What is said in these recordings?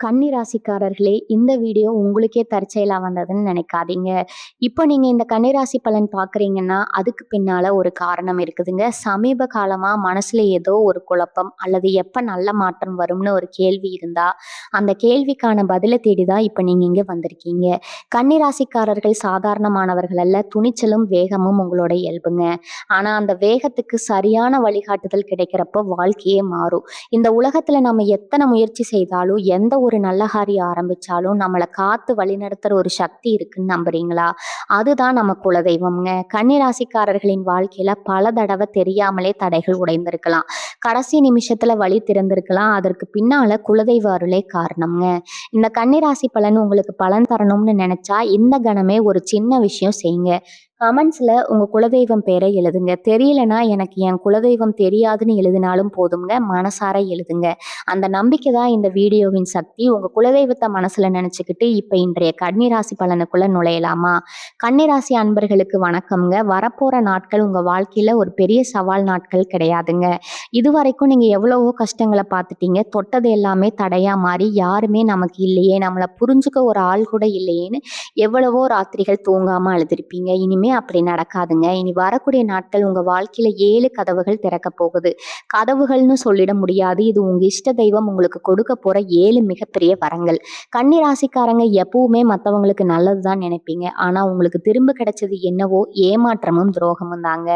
கன்னி ராசிக்காரர்களே, இந்த வீடியோ உங்களுக்கே தற்செயலா வந்ததுன்னு நினைக்காதீங்க. இப்போ நீங்க இந்த கன்னிராசி பலன் பார்க்குறீங்கன்னா, அதுக்கு பின்னால ஒரு காரணம் இருக்குதுங்க. சமீப காலமா மனசுல ஏதோ ஒரு குழப்பம் அல்லது எப்ப நல்ல மாற்றம் வரும்னு ஒரு கேள்வி இருந்தா, அந்த கேள்விக்கான பதில தேடி தான் இப்ப நீங்க இங்க வந்திருக்கீங்க. கன்னி ராசிக்காரர்கள் சாதாரணமானவர்கள் அல்ல. துணிச்சலும், வேகமும் உங்களோட இயல்புங்க. ஆனா அந்த வேகத்துக்கு சரியான வழிகாட்டுதல் கிடைக்கிறப்போ வாழ்க்கையே மாறும். இந்த உலகத்துல நம்ம எத்தனை முயற்சி செய்தாலும், எந்த ஒரு நல்ல காரியம் ஆரம்பிச்சாலும், நம்மள காத்து வழிநடத்துற ஒரு சக்தி இருக்குன்னு நம்புறீங்களா? அதுதான் நம்ம குலதெய்வம்ங்க. கன்னி ராசிக்காரர்களின் வாழ்க்கையில பல தடவ தெரியாமலே தடைகள் உடைந்திருக்கலாம். கடைசி நிமிஷத்துல வழி திறந்திருக்கலாம். அதற்கு பின்னால குலதெய்வ அருளே காரணம்ங்க. இந்த கன்னி ராசி பலன் உங்களுக்கு பலன் தரணும்னு நினைச்சா, இந்த கணமே ஒரு சின்ன விஷயம் செய்யுங்க. கமெண்ட்ஸ்ல உங்க குலதெய்வம் பேரை எழுதுங்க. தெரியலனா எனக்கு என் குலதெய்வம் தெரியாதுன்னு எழுதினாலும் போதுங்க. மனசார எழுதுங்க. அந்த நம்பிக்கை தான் இந்த வீடியோவின் சக்தி. உங்க குலதெய்வத்தை மனசுல நினைச்சுக்கிட்டு இப்ப இன்றைய கன்னிராசி பலனுக்குள்ள நுழையலாமா? கன்னிராசி அன்பர்களுக்கு வணக்கம்ங்க. வரப்போற நாட்கள் உங்க வாழ்க்கையில ஒரு பெரிய சவால் நாட்கள் கிடையாதுங்க. இதுவரைக்கும் நீங்க எவ்வளவோ கஷ்டங்களை பார்த்துட்டீங்க. தொட்டது எல்லாமே தடையா மாறி யாருமே நமக்கு இல்லையே, நம்மளை புரிஞ்சுக்க ஒரு ஆள் கூட இல்லையேன்னு எவ்வளவோ ராத்திரிகள் தூங்காம அழுதுருப்பீங்க. இனிமே அப்படி நடக்காதுங்க. இனி வரக்கூடிய நாட்கள் உங்க வாழ்க்கையில 7 கதவுகள் திறக்க போகுது. கதவுகள்னு சொல்லிட முடியாது. இது உங்க இஷ்ட தெய்வம் உங்களுக்கு கொடுக்க போற 7 மிகப்பெரிய வரங்கள். கன்னி ராசிக்காரங்க எப்பவுமே மத்தவங்களுக்கு நல்லதுதான் நினைப்பீங்க. ஆனா உங்களுக்கு திரும்ப கிடைச்சது என்னவோ ஏமாற்றமும் துரோகமும் தாங்க.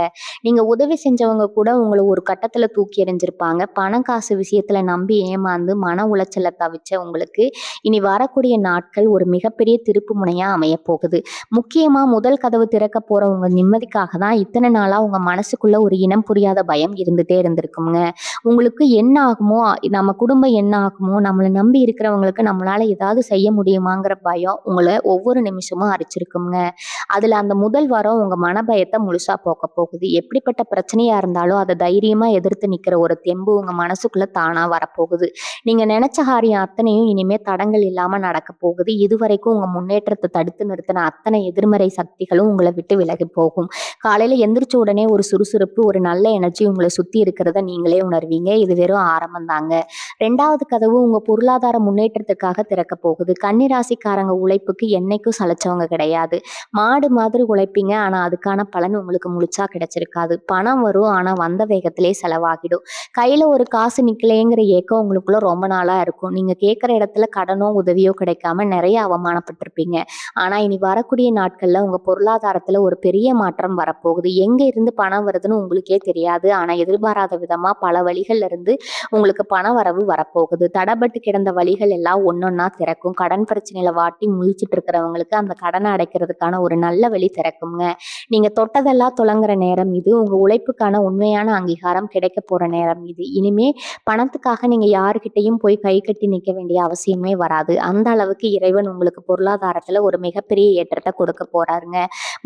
நீங்க உதவி செஞ்சவங்க கூட உங்களை ஒரு கட்டத்துல தூக்கி எறிஞ்சிருப்பாங்க. பணம் காசு விஷயத்துல நம்பி ஏமாந்து மன உளைச்சல தவிச்ச உங்களுக்கு இனி வரக்கூடிய நாட்கள் ஒரு மிகப்பெரிய திருப்பு முனையா அமைய போகுது. முக்கியமா முதல் கதவு திறக்க போற உங்க நிம்மதிக்காக தான் இத்தனை நாளா உங்க மனசுக்குள்ள ஒரு இனம் புரியாத பயம் இருந்துட்டே இருந்திருக்குங்க. உங்களுக்கு என்ன ஆகுமோ, நம்ம குடும்பம் என்ன ஆகுமோ, நம்மளை நம்பி இருக்கிறவங்களுக்கு நம்மளால ஏதாவது செய்ய முடியுமாங்கிற பயம் உங்களை ஒவ்வொரு நிமிஷமும் அரிச்சிருக்குங்க. அதுல அந்த முதல் வாரம் உங்க மனபயத்தை முழுசா போக்க போகுது. எப்படிப்பட்ட பிரச்சனையா இருந்தாலும் அதை தைரியமா எதிர்த்து நிக்கிற ஒரு தெம்பு உங்க மனசுக்குள்ள தானா வரப்போகுது. நீங்க நினைச்ச காரியம் அத்தனையும் இனிமே தடங்கள் இல்லாம நடக்க போகுது. இதுவரைக்கும் உங்க முன்னேற்றத்தை தடுத்து நிறுத்தின அத்தனை எதிர்மறை சக்திகளும் உங்களை விட்டு விலகி போகும். காலையில எந்திரிச்ச உடனே ஒரு சுறுசுறுப்பு, ஒரு நல்ல எனர்ஜி உங்களை சுத்தி இருக்கிறத நீங்களே உணர்வீங்க. இது வெறும் ஆரம்பம் தாங்க. 2வது கதவு உங்க பொருளாதார முன்னேற்றத்துக்காக திறக்க போகுது. கன்னிராசிக்காரங்க உழைப்புக்கு என்னைக்கும் சளைச்சவங்க கிடையாது. மாடு மாதிரி உழைப்பீங்க. ஆனா அதுக்கான பலன் உங்களுக்கு முழுச்சா கிடைச்சிருக்காது. பணம் வரும். ஆனா வந்த வேகத்திலே செலவாகிடும். கையில ஒரு காசு நிக்கலேங்கிற ஏக்கம் உங்களுக்குள்ள ரொம்ப நாளா இருக்கும். நீங்க கேட்கிற இடத்துல கடனோ உதவியோ கிடைக்காம நிறைய அவமானப்பட்டிருப்பீங்க. ஆனா இனி வரக்கூடிய நாட்கள்ல உங்க பொருளாதாரத்துல ஒரு பெரிய மாற்றம் வரப்போகுது. எங்க இருந்து பணம் வருதுன்னு உங்களுக்கே தெரியாது. ஆனா எதிர்பாராத விதமா பல வழிகள்ல இருந்து உங்களுக்கு பண வரவு வரப்போகுது. தடபட்டு கிடந்த வழிகள் எல்லாம் ஒன்னொன்னா திறக்கும். கடன் பிரச்சனையில வாட்டி முழிச்சிட்டு இருக்கிறவங்களுக்கு அந்த கடனை அடைக்கிறதுக்கான ஒரு நல்ல வழி திறக்குங்க. நீங்க தொட்டதெல்லாம் தொடங்குற நேரம் இது. உங்க உழைப்புக்கான உண்மையான அங்கீகாரம் கிடைக்க போற நேரம் இது. இனிமே பணத்துக்காக நீங்க யாருக்கிட்டையும் போய் கை கட்டி நிற்க வேண்டிய அவசியமே வராது. அந்த அளவுக்கு இறைவன் உங்களுக்கு பொருளாதாரத்துல ஒரு மிகப்பெரிய ஏற்றத்தை கொடுக்க போறாருங்க.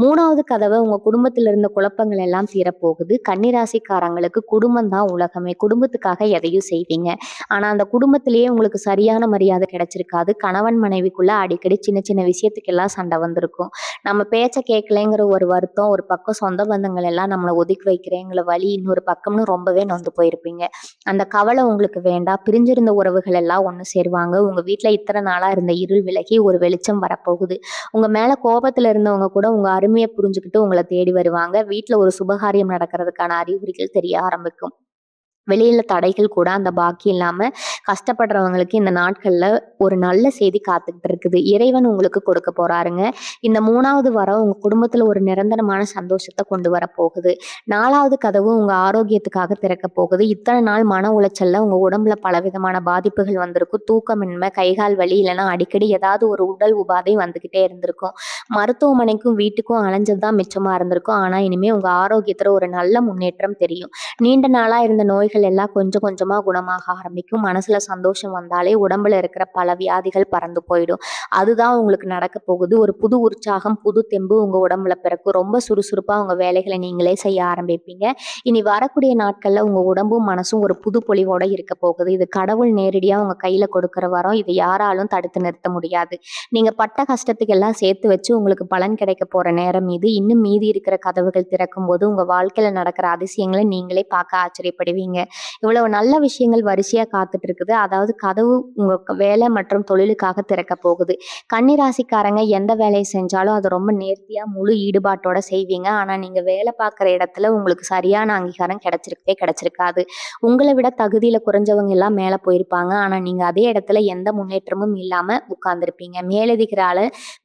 3வது கதவை உங்க குடும்பத்துல இருந்த குழப்பங்கள் எல்லாம் தீரப்போகுது. கன்னிராசிக்காரங்களுக்கு குடும்பம் தான் உலகமே. குடும்பத்துக்காக எதையும் செய்வீங்க. ஆனா அந்த குடும்பத்திலேயே உங்களுக்கு சரியான மரியாதை கிடைச்சிருக்காது. கணவன் மனைவிக்குள்ள அடிக்கடி சின்ன சின்ன விஷயத்துக்கெல்லாம் சண்டை வந்திருக்கும். நம்ம பேச்ச கேட்கலைங்கிற ஒரு வருத்தம், ஒரு பக்கம் சொந்த பந்தங்கள் எல்லாம் நம்மளை ஒதுக்கி வைக்கிறேங்கிற வழி இன்னொரு பக்கம்னு ரொம்பவே நொந்து போயிருப்பீங்க. அந்த கவலை உங்களுக்கு வேண்டாம். பிரிஞ்சிருந்த உறவுகள் எல்லாம் ஒன்று சேருவாங்க. உங்க வீட்டில் இத்தனை நாளா இருந்த இருள் விலகி ஒரு வெளிச்சம் வரப்போகுது. உங்க மேல கோபத்துல இருந்தவங்க கூட உங்க அருமையை புரிஞ்சுக்கிட்டு உங்களை தேடி வருவாங்க. வீட்டுல ஒரு சுபகாரியம் நடக்கிறதுக்கான அறிகுறிகள் தெரிய ஆரம்பிக்கும். வெளியில தடைகள் கூட அந்த பாக்கி இல்லாம கஷ்டப்படுறவங்களுக்கு இந்த நாட்கள்ல ஒரு நல்ல செய்தி காத்துக்கிட்டு இருக்குது. இறைவன் உங்களுக்கு கொடுக்க போறாருங்க. இந்த 3வது வாரம் உங்க குடும்பத்துல ஒரு நிரந்தரமான சந்தோஷத்தை கொண்டு வர போகுது. 4வது கதவு உங்க ஆரோக்கியத்துக்காக திறக்க போகுது. இத்தனை நாள் மன உளைச்சல்ல உங்க உடம்புல பலவிதமான பாதிப்புகள் வந்திருக்கும். தூக்கமின்மை, கைகால் வலி, இல்லைன்னா அடிக்கடி ஏதாவது ஒரு உடல் உபாதை வந்துகிட்டே இருந்திருக்கும். மருத்துவமனைக்கும் வீட்டுக்கும் அலைஞ்சதுதான் மிச்சமா இருந்திருக்கும். ஆனா இனிமே உங்க ஆரோக்கியத்துல ஒரு நல்ல முன்னேற்றம் தெரியும். நீண்ட நாளா இருந்த நோய்கள் எல்லாம் கொஞ்சம் கொஞ்சமா குணமாக ஆரம்பிக்கும். மனசுல சந்தோஷம் வந்தாலே உடம்புல இருக்கிற பல வியாதிகள் பறந்து போயிடும். அதுதான் உங்களுக்கு நடக்க போகுது. ஒரு புது உற்சாகம், புது தெம்பு உங்க உடம்புல பிறக்கும். ரொம்ப சுறுசுறுப்பா உங்க வேலைகளை நீங்களே செய்ய ஆரம்பிப்பீங்க. இனி வரக்கூடிய நாட்கள்ல உங்க உடம்பும் மனசும் ஒரு புது பொலிவோட இருக்க போகுது. இது கடவுள் நேரடியா உங்க கையில கொடுக்கிற வரம். இதை யாராலும் தடுத்து நிறுத்த முடியாது. நீங்க பட்ட கஷ்டத்துக்கு எல்லாம் சேர்த்து வச்சு உங்களுக்கு பலன் கிடைக்க போற நேரம் இது. இன்னும் மீதி இருக்கிற கதவுகள் திறக்கும் போது உங்க வாழ்க்கையில நடக்கிற அதிசயங்களை நீங்களே பார்க்க ஆச்சரியப்படுவீங்க. இவ்வளவு நல்ல விஷயங்கள் வரிசையா காத்துட்டு இருக்குது. அதாவது கதவு உங்க வேலை மற்றும் தொழிலுக்காக திறக்க போகுது. கன்னி ராசிக்காரங்க எந்த வேலையை செஞ்சாலும் அது ரொம்ப நேர்த்தியா முழு ஈடுபாட்டோட செய்வீங்க. ஆனா நீங்க வேலை பார்க்குற இடத்துல உங்களுக்கு சரியான அங்கீகாரம் கிடைச்சிருக்கவே கிடைச்சிருக்காது. உங்களை விட தகுதியில குறைஞ்சவங்க எல்லாம் மேல போயிருப்பாங்க. ஆனா நீங்க அதே இடத்துல எந்த முன்னேற்றமும் இல்லாம உட்கார்ந்திருப்பீங்க.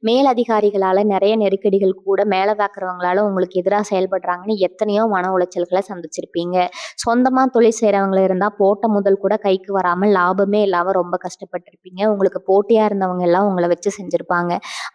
மேலதிகாரிகளால நிறைய நெருக்கடிகள் கூட மேல பார்க்குறவங்களால உங்களுக்கு எதிரா செயல்படுறாங்கன்னு எத்தனையோ மன உளைச்சல்களை சந்திச்சிருப்பீங்க. சொந்தமா தொழில் செய்றவங்களா இருந்தா போட்ட முதல் கூட கைக்கு வராம லாபமே இல்லாம ரொம்ப கஷ்டப்பட்டிருப்பீங்க. உங்களுக்கு போட்டியா இருந்தவங்க எல்லாம் உங்கள வச்சு செஞ்சிருப்பாங்க.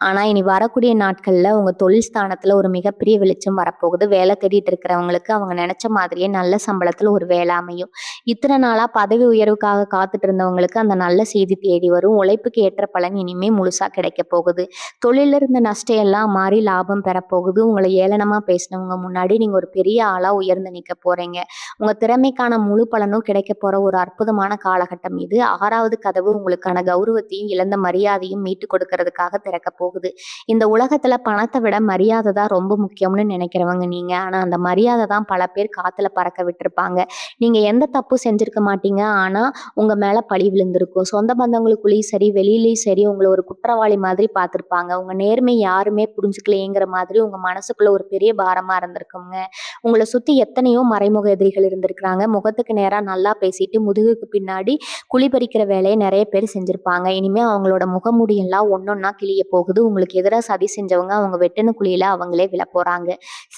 ஆனா இனி வரக்கூடிய நாட்கள்ல உங்க தொழில் ஸ்தானத்துல ஒரு மிகப்பெரிய வெளிச்சம் வரப்போகுது. வேலை தேடிட்டு இருக்கிறவங்களுக்கு அவங்க நினைச்ச மாதிரியே நல்ல சம்பளத்துல ஒரு வேலை அமையும். இத்தனை நாளா பதவி உயர்வுக்காக காத்துட்டு இருந்தவங்களுக்கு அந்த நல்ல செய்தி தேடி வரும். உழைப்புக்கு ஏற்ற பலன் இனிமே முழுசா கிடைக்க போகுது. தொழில இருந்த நஷ்டம் எல்லாம் மாறி லாபம் பெறப்போகுது. உங்களை ஏளனமா பேசினவங்க முன்னாடி நீங்க ஒரு பெரிய ஆளா உயர்ந்து நிக்க போறீங்க. உங்க திறமைக்கான முழு பலனும் கிடைக்க போற ஒரு அற்புதமான காலகட்டம் இது. 6வது கதவு உங்களுக்கான கௌரவத்தையும் இழந்த மரியாதையும் மீட்டு கொடுக்கறதுக்காக திறக்க போகுது. இந்த உலகத்துல பணத்தை விட மரியாதை தான் ரொம்ப முக்கியம்னு நினைக்கிறவங்க நீங்க. ஆனா அந்த மரியாதை தான் பல பேர் காத்துல பறக்க விட்டுருப்பாங்க. நீங்க எந்த தப்பு செஞ்சிருக்க மாட்டீங்க. ஆனா உங்க மேல பழி விழுந்திருக்கும். சொந்த பந்தங்களுக்குள்ளேயும் சரி வெளியிலயும் சரி உங்களை ஒரு குற்றவாளி மாதிரி பார்த்திருப்பாங்க. உங்க நேர்மை யாருமே புரிஞ்சுக்கலையேங்கிற மாதிரி உங்க மனசுக்குள்ள ஒரு பெரிய பாரமா இருந்திருக்குங்க. உங்களை சுத்தி எத்தனையோ மறைமுக எதிரிகள் இருந்திருக்கிறாங்க. முகத்துக்கு நேரா நல்லா பேசிட்டு முதுகுக்கு பின்னாடி குழி பறிக்கிற வேலையை நிறைய பேர் செஞ்சிருப்பாங்க. இனிமே அவங்களோட முகமூடி எல்லாம் ஒன்னொன்னா கிழிய போகுது. உங்களுக்கு எதிராக சதி செஞ்சவங்க அவங்க வெட்டின குழியில அவங்களே விழ போறாங்க.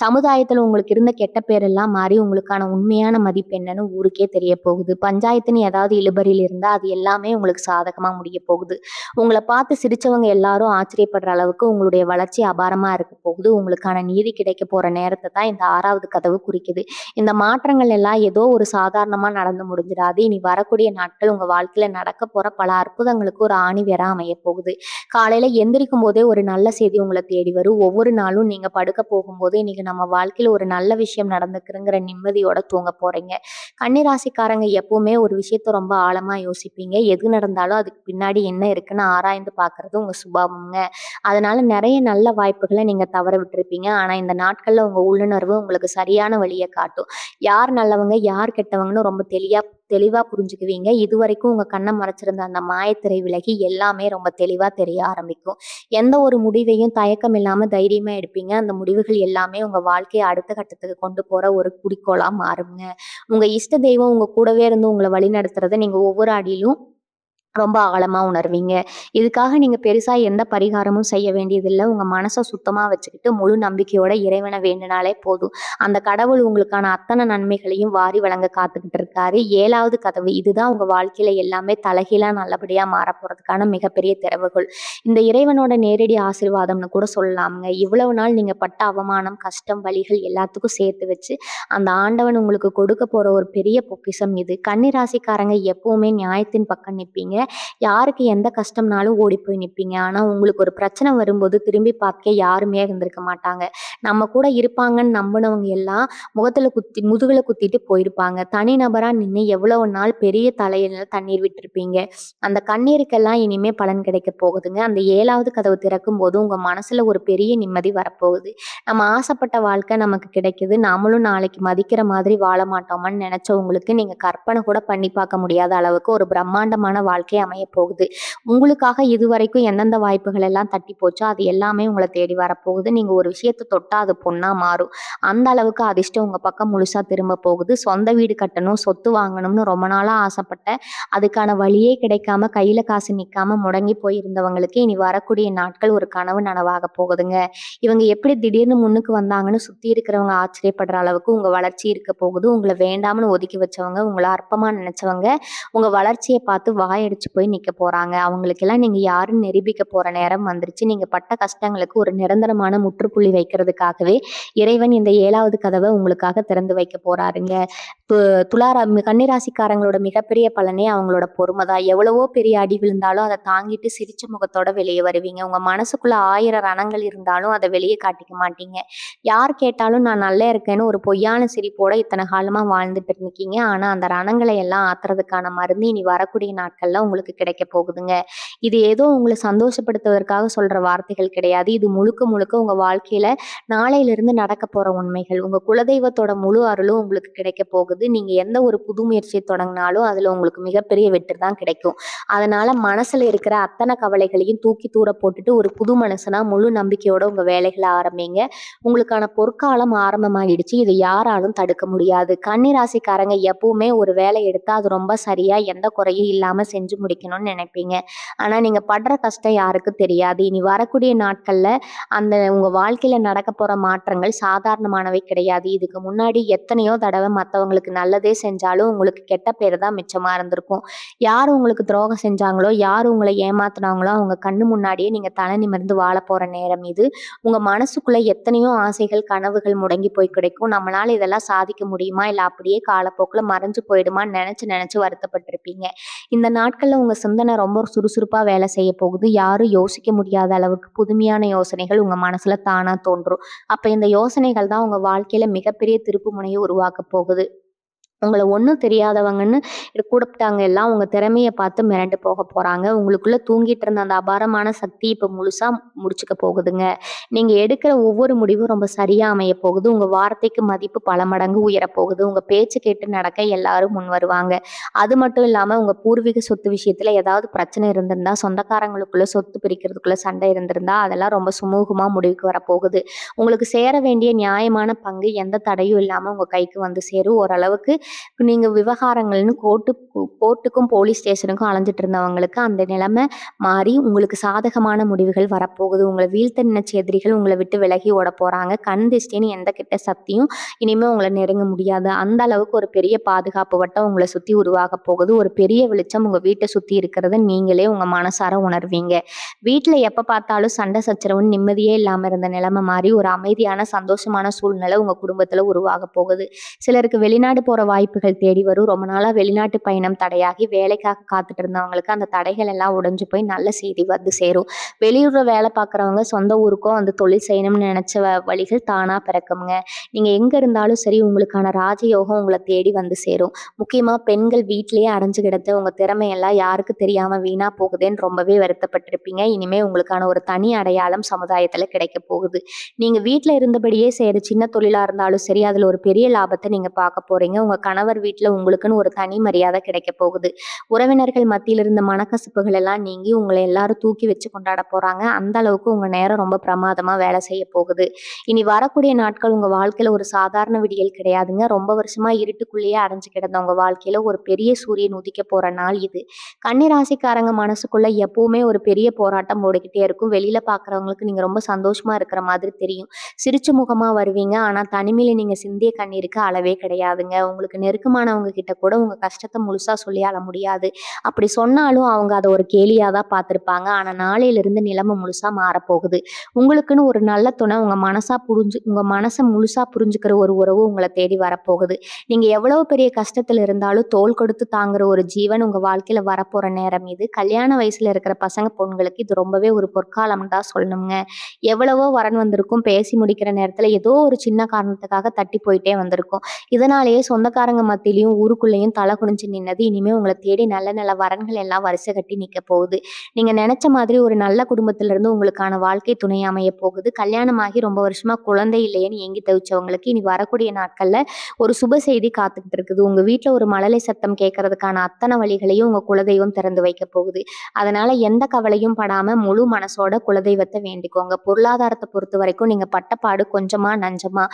சமுதாயத்துல உங்களுக்கு இருந்த கெட்ட பேரெல்லாம் மாறி உங்களுக்கான உண்மையான மதிப்பு என்னன்னு ஊருக்கே தெரிய போகுது. பஞ்சாயத்துன்னு ஏதாவது இழுபறியில் இருந்தா அது எல்லாமே உங்களுக்கு சாதகமா முடிய போகுது. உங்களை பார்த்து சிரிச்சவங்க எல்லாரும் ஆச்சரியப்படுற அளவுக்கு உங்களுடைய வளர்ச்சி அபாரமா இருக்க போகுது. உங்களுக்கான நீதி கிடைக்க போற நேரத்தை தான் இந்த 6வது கதவு குறிக்குது. இந்த மாற்றங்கள் எல்லாம் ஏதோ ஒரு சாதாரணமா நடந்து முடிஞ்சிடாது. இனி வரக்கூடிய நாட்கள் உங்க வாழ்க்கையில நடக்க போற பல அற்புதங்களுக்கு ஒரு ஆணிவேரா அமைய போகுது. காலையில எந்திரிக்கும் போதே ஒரு நல்ல செய்தி உங்களை தேடி வரும். ஒவ்வொரு நாளும் நீங்க படுக்க போகும்போது இன்னைக்கு நம்ம வாழ்க்கையில ஒரு நல்ல விஷயம் நடந்துக்குங்கிற நிம்மதியோட தூங்க போறீங்க. கன்னிராசிக்காரங்க எப்பவுமே ஒரு விஷயத்த ரொம்ப ஆழமா யோசிப்பீங்க. எது நடந்தாலும் அதுக்கு பின்னாடி என்ன இருக்குன்னு ஆராய்ந்து பார்க்கறது உங்க சுபாவம்ங்க. அதனால நிறைய நல்ல வாய்ப்புகளை நீங்க தவற விட்டுருப்பீங்க. ஆனா இந்த நாட்கள்ல உங்க உள்ளுணர்வு உங்களுக்கு சரியான வழியை காட்டும். யார் நல்லவங்க யார் கெட்டவங்கன்னு ரொம்ப தெளிவா புரிஞ்சுக்குவீங்க. இதுவரைக்கும் உங்க கண்ணை மறைச்சிருந்த அந்த மாயத்திரை விலகி எல்லாமே ரொம்ப தெளிவா தெரிய ஆரம்பிக்கும். எந்த ஒரு முடிவையும் தயக்கம் இல்லாம தைரியமா எடுப்பீங்க. அந்த முடிவுகள் எல்லாமே உங்க வாழ்க்கையை அடுத்த கட்டத்துக்கு கொண்டு போற ஒரு குறிக்கோளா மாறுங்க. உங்க இஷ்ட தெய்வம் உங்க கூடவே இருந்து உங்களை வழி நடத்துறதை நீங்க ஒவ்வொரு அடியிலும் ரொம்ப ஆழமா உணர்வீங்க. இதுக்காக நீங்க பெருசா எந்த பரிகாரமும் செய்ய வேண்டியதில்ல. உங்க மனச சுத்தமா வச்சுக்கிட்டு முழு நம்பிக்கையோட இறைவனை வேண்டினாலே போதும். அந்த கடவுள் உங்களுக்கான அத்தனை நன்மைகளையும் வாரி வழங்க காத்துக்கிட்டு இருக்காரு. 7வது கதவு இதுதான் உங்க வாழ்க்கையில எல்லாமே தலைகீழா நல்லபடியா மாறப்போறதுக்கான மிகப்பெரிய திறவுகோல். இந்த இறைவனோட நேரடி ஆசீர்வாதம்னு கூட சொல்லலாம்ங்க. இவ்வளவு நாள் நீங்க பட்ட அவமானம், கஷ்டம், வலிகள் எல்லாத்துக்கும் சேர்த்து வச்சு அந்த ஆண்டவன் உங்களுக்கு கொடுக்க போற ஒரு பெரிய பொக்கிஷம் இது. கன்னி ராசிக்காரங்க எப்பவுமே நியாயத்தின் பக்கம் நிற்பீங்க. யாருக்கு எந்த கஷ்டம்னாலும் ஓடி போய் நிற்பீங்க. ஆனா உங்களுக்கு ஒரு பிரச்சனை வரும்போது திரும்பி பார்க்க யாருமே இருந்திருக்க மாட்டாங்க. நம்ம கூட இருப்பாங்கன்னு நம்பினவங்க எல்லாம் முதுகுல குத்திட்டு போயிருப்பாங்க. தனிநபரா நின்று எவ்வளவு நாள் பெரிய தலையில தண்ணீர் விட்டுருப்பீங்க. அந்த கண்ணீருக்கெல்லாம் இனிமே பலன் கிடைக்க போகுதுங்க. அந்த 7வது கதவு திறக்கும் போது உங்க மனசுல ஒரு பெரிய நிம்மதி வரப்போகுது. நம்ம ஆசைப்பட்ட வாழ்க்கை நமக்கு கிடைக்குது. நாமளும் நாளைக்கு மதிக்கிற மாதிரி வாழ மாட்டோமான்னு நினைச்சவங்களுக்கு நீங்க கற்பனை கூட பண்ணி பார்க்க முடியாத அளவுக்கு ஒரு பிரம்மாண்டமான வாழ்க்கை அமைய போகுது. உங்களுக்காக இதுவரைக்கும் எந்தெந்த வாய்ப்புகள் எல்லாம் தட்டி போச்சோ அது எல்லாமே உங்களை தேடி வரப்போகுது. நீங்க ஒரு விஷயத்தை தொட்டா அது பொண்ணா மாறும். அந்த அளவுக்கு அதிர்ஷ்டம் உங்க பக்கம் முழுசா திரும்ப போகுது. சொந்த வீடு கட்டணும், சொத்து வாங்கணும்னு ரொம்ப நாளா ஆசைப்பட்ட அதுக்கான வழியே கிடைக்காம கையில காசு நிக்காம முடங்கி போயிருந்தவங்களுக்கு இனி வரக்கூடிய நாட்கள் ஒரு கனவு நனவாக போகுதுங்க. இவங்க எப்படி திடீர்னு முன்னுக்கு வந்தாங்கன்னு சுத்தி இருக்கிறவங்க ஆச்சரியப்படுற அளவுக்கு உங்க வளர்ச்சி இருக்க போகுது. உங்களை வேண்டாம்னு ஒதுக்கி வச்சவங்க, உங்களை அற்பமா நினைச்சவங்க உங்க வளர்ச்சியை பார்த்து வாயடிச்சு போய் நிக்க போறாங்க. அவங்களுக்கெல்லாம் நீங்க யாருன்னு நிரூபிக்க போற நேரம் வந்துருச்சு. நீங்க பட்ட கஷ்டங்களுக்கு ஒரு நிரந்தரமான முற்றுப்புள்ளி வைக்கிறதுக்காகவே இறைவன் இந்த 7வது கதவை உங்களுக்காக திறந்து வைக்க போறாருங்க. கன்னிராசிக்காரங்களோட மிகப்பெரிய பலனே அவங்களோட பொறுமை தான். எவ்வளவோ பெரிய அடி விழுந்தாலும் அதை தாங்கிட்டு சிரிச்ச முகத்தோட வெளியே வருவீங்க. உங்க மனசுக்குள்ள 1000 ரணங்கள் இருந்தாலும் அதை வெளியே காட்டிக்க மாட்டீங்க. யார் கேட்டாலும் நான் நல்லா இருக்கேன்னு ஒரு பொய்யான சிரிப்போட இத்தனை காலமா வாழ்ந்துட்டு இருக்கீங்க. ஆனா அந்த ரணங்களை எல்லாம் ஆத்துறதுக்கான மருந்து இனி வரக்கூடிய நாட்கள்ல உங்களுக்கு கிடைக்க போகுதுங்க. இது ஏதோ உங்கள சந்தோஷப்படுத்துவதற்காக சொல்ற வார்த்தைகள் கிடையாது. இது முழுக்க முழுக்க உங்க வாழ்க்கையில நாளையிலிருந்து நடக்க போற உண்மைகள். உங்க குலதெய்வத்தோட முழு அருளும் உங்களுக்கு கிடைக்க போகுது. நீங்க எந்த ஒரு புது முயற்சிய தொடங்குனாலும் அதுல உங்களுக்கு மிகப்பெரிய வெற்றி தான் கிடைக்கும். அதனால மனசுல இருக்கிற அத்தனை கவலைகளையும் தூக்கி தூர போட்டுட்டு ஒரு புது மனுஷனா முழு நம்பிக்கையோட உங்க வேலைகள ஆரம்பிங்க. உங்களுக்கான பொற்காலம் ஆரம்பமாகிடுச்சு. இத யாராலும் தடுக்க முடியாது. கன்னி ராசிக்காரங்க எப்பவுமே ஒரு வேலை எடுத்தா அது ரொம்ப சரியா எந்த குறையும் இல்லாம செஞ்சு முடிக்கணும்னு நினைப்பீங்க. ஆனா நீங்க படுற கஷ்டம் யாருக்கும் தெரியாது. இனி வரக்கூடிய நாட்கள்ல அந்த உங்க வாழ்க்கையில நடக்க போற மாற்றங்கள் சாதாரணமானவை கிடையாது. இதுக்கு முன்னாடி எத்தனையோ தடவை மத்தவங்களுக்கு நல்லதே செஞ்சாலும் உங்களுக்கு கெட்ட பேரு தான் மிச்சமா இருந்திருக்கும். யார் உங்களுக்கு துரோகம் செஞ்சாங்களோ, யார் உங்கள ஏமாத்துனாங்களோ அவங்க கண்ணு முன்னாடியே நீங்க தலை நிமிர்ந்து வாழப் போற நேரம் இது. உங்க மனசுக்குள்ள எத்தனையோ ஆசைகள், கனவுகள் முடங்கி போய் கிடைக்கும். நம்மளால இதெல்லாம் சாதிக்க முடியுமா? இல்ல அப்படியே காலப்போக்குல மறைஞ்சு போயிடுமான்னு நெனச்சு நெனச்சு வருத்தப்பட்டிருப்பீங்க. இந்த நாட்கள்ல உங்க சிந்தனை ரொம்ப சுறுசுறுப்பா வேலை செய்ய போகுது. யாரும் யோசிக்க முடியாத அளவுக்கு புதுமையான யோசனைகள் உங்க மனசுல தானா தோன்றும். அப்ப இந்த யோசனைகள் தான் உங்க வாழ்க்கையில மிகப்பெரிய திருப்பு முனைய உருவாக்கப் போகுது. உங்கள ஒண்ணும் தெரியாதவங்கன்னு கூப்பிட்டாங்க எல்லாம் உங்க திறமைய பார்த்து மிரண்டு போக போறாங்க. உங்களுக்குள்ள தூங்கிட்டு இருந்த அந்த அபாரமான சக்தி இப்ப முழுசா முடிச்சுக்க போகுதுங்க. நீங்க எடுக்கிற ஒவ்வொரு முடிவும் ரொம்ப சரியா அமைய போகுது. உங்க வார்த்தைக்கு மதிப்பு பல மடங்கு உயரப்போகுது. உங்க பேச்சு கேட்டு நடக்க எல்லாரும் முன் வருவாங்க. அது மட்டும் இல்லாம உங்க பூர்வீக சொத்து விஷயத்துல ஏதாவது பிரச்சனை இருந்திருந்தா, சொந்தக்காரங்களுக்குள்ள சொத்து பிரிக்கிறதுக்குள்ள சண்டை இருந்திருந்தா, அதெல்லாம் ரொம்ப சுமூகமா முடிவுக்கு வரப்போகுது. உங்களுக்கு சேர வேண்டிய நியாயமான பங்கு எந்த தடையும் இல்லாம உங்க கைக்கு வந்து சேரும். ஓரளவுக்கு நீங்க விவகாரங்கள்னு கோர்ட்டுக்கும் போலீஸ் ஸ்டேஷனுக்கும் அலைஞ்சிட்டு இருந்தவங்களுக்கு அந்த நிலைமை மாறி உங்களுக்கு சாதகமான முடிவுகள் வரப்போகுது. உங்களை வீழ்த்த நினைச்ச எதிரிகள் உங்களை விட்டு விலகி ஓட போறாங்க. கண் திஷ்டின்னு எந்த கெட்ட சக்தியும் இனிமே உங்களை நெருங்க முடியாது. அந்த அளவுக்கு ஒரு பெரிய பாதுகாப்பு வட்டம் உங்களை சுத்தி உருவாக போகுது. ஒரு பெரிய வெளிச்சம் உங்க வீட்டை சுத்தி இருக்கிறத நீங்களே உங்க மனசார உணர்வீங்க. வீட்டுல எப்ப பார்த்தாலும் சண்டை சச்சரவுன்னு நிம்மதியே இல்லாம இருந்த நிலைமை மாறி ஒரு அமைதியான சந்தோஷமான சூழ்நிலை உங்க குடும்பத்துல உருவாக போகுது. சிலருக்கு வெளிநாடு போற வாய்ப்புகள் தேடி வரும். ரொம்ப நாளா வெளிநாட்டு பயணம் தடையாகி வேலைக்காக காத்துட்டு இருந்தவங்களுக்கு அந்த தடைகள் எல்லாம் உடைஞ்சு போய் நல்ல செய்தி வந்து சேரும். வெளியூர்ல வேலை பார்க்குறவங்க சொந்த ஊருக்கோ வந்து தொழில் செய்யணும்னு நினைச்ச வழிகள் தானா பிறக்குங்க. நீங்க எங்க இருந்தாலும் சரி உங்களுக்கான ராஜயோகம் உங்களை தேடி வந்து சேரும். முக்கியமா பெண்கள் வீட்டிலேயே அடைஞ்சு கிடந்த உங்க திறமையெல்லாம் யாருக்கு தெரியாம வீணா போகுதேன்னு ரொம்பவே வருத்தப்பட்டிருப்பீங்க. இனிமே உங்களுக்கான ஒரு தனி அடையாளம் சமுதாயத்துல கிடைக்க போகுது. நீங்க வீட்டுல இருந்தபடியே செய்யற சின்ன தொழிலா இருந்தாலும் சரி அதுல ஒரு பெரிய லாபத்தை நீங்க பார்க்க போறீங்க. உங்க கணவர் வீட்டுல உங்களுக்குன்னு ஒரு தனி மரியாதை கிடைக்க போகுது. உறவினர்கள் மத்தியில இருந்த மனக்கசப்புகள் எல்லாம் நீங்கி உங்களை எல்லாரும் தூக்கி வச்சு கொண்டாட போறாங்க. அந்த அளவுக்கு உங்க நேரம் ரொம்ப பிரமாதமா வேலை செய்ய போகுது. இனி வரக்கூடிய நாட்கள் உங்க வாழ்க்கையில ஒரு சாதாரண விடியல் கிடையாதுங்க. ரொம்ப வருஷமா இருட்டுக்குள்ளேயே அடைஞ்சு கிடந்த உங்க வாழ்க்கையில ஒரு பெரிய சூரியன் உதிக்க போற நாள் இது. கன்னி ராசிக்காரங்க மனசுக்குள்ள எப்பவுமே ஒரு பெரிய போராட்டம் ஓடிக்கிட்டே இருக்கும். வெளியில பாக்குறவங்களுக்கு நீங்க ரொம்ப சந்தோஷமா இருக்கிற மாதிரி தெரியும். சிரிச்ச முகமா வருவீங்க. ஆனா தனிமையில நீங்க சிந்திய கண்ணீருக்கு அளவே கிடையாதுங்க. உங்களுக்கு நெருக்கமானவங்க கிட்ட கூட உங்க கஷ்டத்தை முழுசா சொல்லி அழ முடியாது. அப்படி சொன்னாலும் அவங்க அதை ஒரு கேலியா தான் பார்த்திருப்பாங்க. ஆனா நாளையிலிருந்து நிலைமை முழுசா மாறப்போகுது. உங்களுக்குன்னு ஒரு நல்ல துணை உங்க மனசை முழுசா புரிஞ்சுக்கிற ஒரு உறவு உங்களை தேடி வரப்போகுது. நீங்க எவ்வளவு பெரிய கஷ்டத்துல இருந்தாலும் தோள் கொடுத்து தாங்குற ஒரு ஜீவன் உங்க வாழ்க்கையில வரப்போற நேரம் இது. கல்யாண வயசுல இருக்கிற பசங்க பொண்களுக்கு இது ரொம்பவே ஒரு பொற்காலம் தான் சொல்லணுங்க. எவ்வளவோ வரன் வந்திருக்கும். பேசி முடிக்கிற நேரத்துல ஏதோ ஒரு சின்ன காரணத்துக்காக தட்டி போயிட்டே வந்திருக்கும். இதனாலேயே சொந்தக்காரங்க மத்தியிலயும் ஊருக்குள்ளேயும் தலை குனிஞ்சு நின்னது இனிமே உங்களை தேடி நல்ல நல்ல வரன்கள் எல்லாம் வரிசை கட்டி நிக்க போகுது. நீங்க நினைச்ச மாதிரி ஒரு நல்ல குடும்பத்துல இருந்து உங்களுக்கான வாழ்க்கை துணை அமைய போகுது. கல்யாணமாகி ரொம்ப வருஷமா குழந்தை இல்லையேன்னு ஏங்கி தவிச்சவங்களுக்கு இனி வரக்கூடிய நாட்கள்ல ஒரு சுப செய்தி காத்துக்கிட்டு இருக்குது. உங்க வீட்டுல ஒரு மழலை சத்தம் கேட்கறதுக்கான அத்தனை வழிகளையும் உங்க குலதெய்வம் திறந்து வைக்க போகுது. அதனால எந்த கவலையும் படாம முழு மனசோட குலதெய்வத்தை வேண்டிக்கோங்க. பொருளாதாரத்தை பொறுத்த வரைக்கும் நீங்க பட்டப்பாடு கொஞ்சமா நஞ்சமா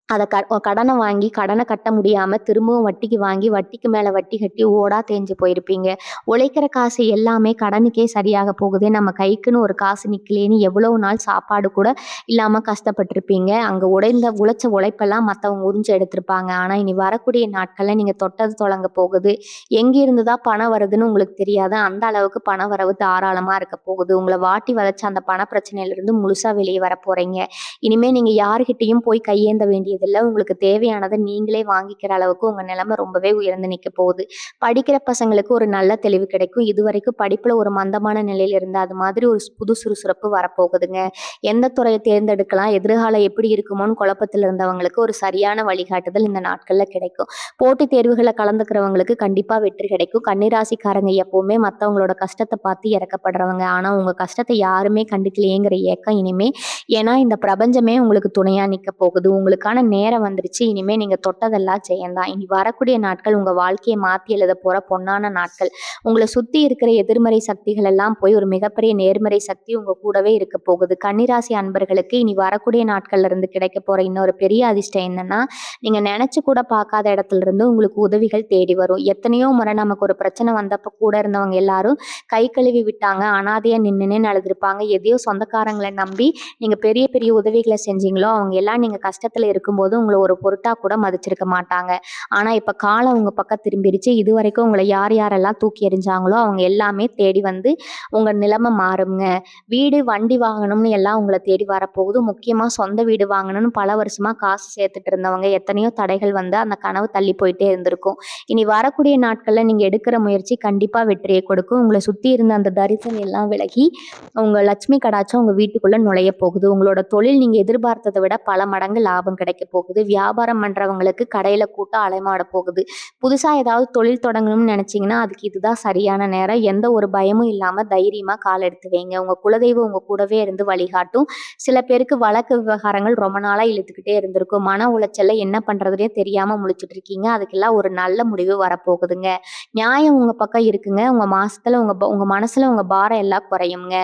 அத கடனை வாங்கி கடனை கட்ட முடியாம திரும்பவும் வட்டிக்கு வாங்கி வட்டிக்கு மேல வட்டி கட்டி ஓடா தேஞ்சு போயிருப்பீங்க. உழைக்கிற காசு எல்லாமே கடனுக்கே சரியாக போகுதே, நம்ம கைக்குன்னு ஒரு காசு நிக்கலேன்னு எவ்வளவு நாள் சாப்பாடு கூட இல்லாம கஷ்டப்பட்டிருப்பீங்க. அங்க உழைச்ச உழைப்பெல்லாம் மத்தவங்க உறிஞ்சு எடுத்திருப்பாங்க. ஆனா இனி வரக்கூடிய நாட்கள்ல நீங்க தொட்டது தொடங்க போகுது. எங்கிருந்துதான் பணம் வருதுன்னு உங்களுக்கு தெரியாது. அந்த அளவுக்கு பண வரவு தாராளமா இருக்க போகுது. உங்களை வாட்டி வதைச்ச அந்த பண பிரச்சனையில இருந்து முழுசா வெளியே வர போறீங்க. இனிமே நீங்க யாருகிட்டையும் போய் கையேந்த வேண்டியது வேண்டியதில்ல. உங்களுக்கு தேவையானத நீங்களே வாங்கிக்கிற அளவுக்கு உங்க நிலைமை ரொம்பவே உயர்ந்து நிக்க போகுது. படிக்கிற பசங்களுக்கு ஒரு நல்ல தெளிவு கிடைக்கும். இதுவரைக்கும் படிப்புல ஒரு மந்தமான நிலையில இருந்த அது மாதிரி ஒரு புது சுறுசுறுப்பு வரப்போகுதுங்க. எந்த துறைய தேர்ந்தெடுக்கலாம், எதிர்காலம் எப்படி இருக்குமோன்னு குழப்பத்துல இருந்தவங்களுக்கு ஒரு சரியான வழிகாட்டுதல் இந்த நாட்கள்ல கிடைக்கும். போட்டித் தேர்வுகள்ல கலந்துக்கிறவங்களுக்கு கண்டிப்பா வெற்றி கிடைக்கும். கன்னிராசிக்காரங்க எப்பவுமே மத்தவங்களோட கஷ்டத்த பார்த்து இறக்கப்படுறவங்க. ஆனா உங்க கஷ்டத்த யாருமே கண்டுக்கலையேங்கிற ஏக்கம் இனிமே ஏன்னா இந்த பிரபஞ்சமே உங்களுக்கு துணையா நிக்க போகுது. உங்களுக்கான நேரம் வந்துருச்சு. இனிமே நீங்க தொட்டதெல்லாம் ஜெயம்தான். இனி வரக்கூடிய நாட்கள் உங்க வாழ்க்கைய மாத்தி எழுத போற பொன்னான நாட்கள். உங்கள சுத்தி இருக்கிற எதிர்மறை சக்திகள் எல்லாம் போய் ஒரு மிகப்பெரிய நேர்மறை சக்தி உங்க கூடவே இருக்க போகுது. கன்னிராசி அன்பர்களுக்கு இனி வரக்கூடிய நாட்கள்ல இருந்து கிடைக்க போற இன்னொரு பெரிய அதிர்ஷ்டம் என்னன்னா, நீங்க நினைச்சு கூட பார்க்காத இடத்துல இருந்து உங்களுக்கு உதவிகள் தேடி வரும். எத்தனையோ முறை நமக்கு ஒரு பிரச்சனை வந்தப்ப கூட இருந்தவங்க எல்லாரும் கை கழுவி விட்டாங்க. அனாதையா நின்னுன்னு அழுதுருப்பாங்க. எதையோ சொந்தக்காரங்களை நம்பி நீங்க பெரிய பெரிய உதவிகளை செஞ்சீங்களோ, அவங்க எல்லாம் நீங்க கஷ்டத்துல இருக்கும்போது உங்கள ஒரு பொருட்டா கூட மதிச்சிருக்க மாட்டாங்க. ஆனா இப்ப காலம் உங்க பக்கம் திரும்பிருச்சு. இதுவரைக்கும் உங்களை யார் யாரெல்லாம் தூக்கி எறிஞ்சாங்களோ அவங்க எல்லாமே தேடி வந்து உங்க நிலைமை மாறுங்க. வீடு, வண்டி வாங்கணும்னு எல்லாம் உங்கள தேடி வரப்போகுது. முக்கியமா சொந்த வீடு வாங்கணும்னு பல வருஷமா காசு சேர்த்துட்டு இருந்தவங்க எத்தனையோ தடைகள் வந்து அந்த கனவு தள்ளி போயிட்டே இருந்திருக்கும். இனி வரக்கூடிய நாட்கள்ல நீங்க எடுக்கிற முயற்சி கண்டிப்பா வெற்றியை கொடுக்கும். உங்களை சுத்தி இருந்த அந்த தரிசனம் எல்லாம் விலகி உங்க லட்சுமி கடாட்சம் உங்க வீட்டுக்குள்ள நுழைய போகுது. உங்களோட தொழில் நீங்க எதிர்பார்த்ததை விட பல மடங்கு லாபம் கிடைக்க போகுது. வியாபாரம் பண்றவங்களுக்கு கடையில கூட்டம் அலைமாட போகுது. புதுசா ஏதாவது தொழில் தொடங்கணும்னு நினைச்சீங்கன்னா அதுக்கு இதுதான் சரியான நேரம். எந்த ஒரு பயமும் இல்லாம தைரியமா கால் எடுத்து வைங்க. உங்க குலதெய்வம் உங்க கூடவே இருந்து வழிகாட்டும். சில பேருக்கு வழக்கு விவகாரங்கள் ரொம்ப நாளா இழுத்துக்கிட்டே இருந்திருக்கும். மன உளைச்சல்ல என்ன பண்றதுனே தெரியாம முழிச்சிட்டு இருக்கீங்க. அதுக்கெல்லாம் ஒரு நல்ல முடிவு வரப்போகுதுங்க. நியாயம் உங்க பக்கம் இருக்குங்க. உங்க மாசத்துல உங்க மனசுல உங்க பாரம் எல்லாம் குறையுங்க.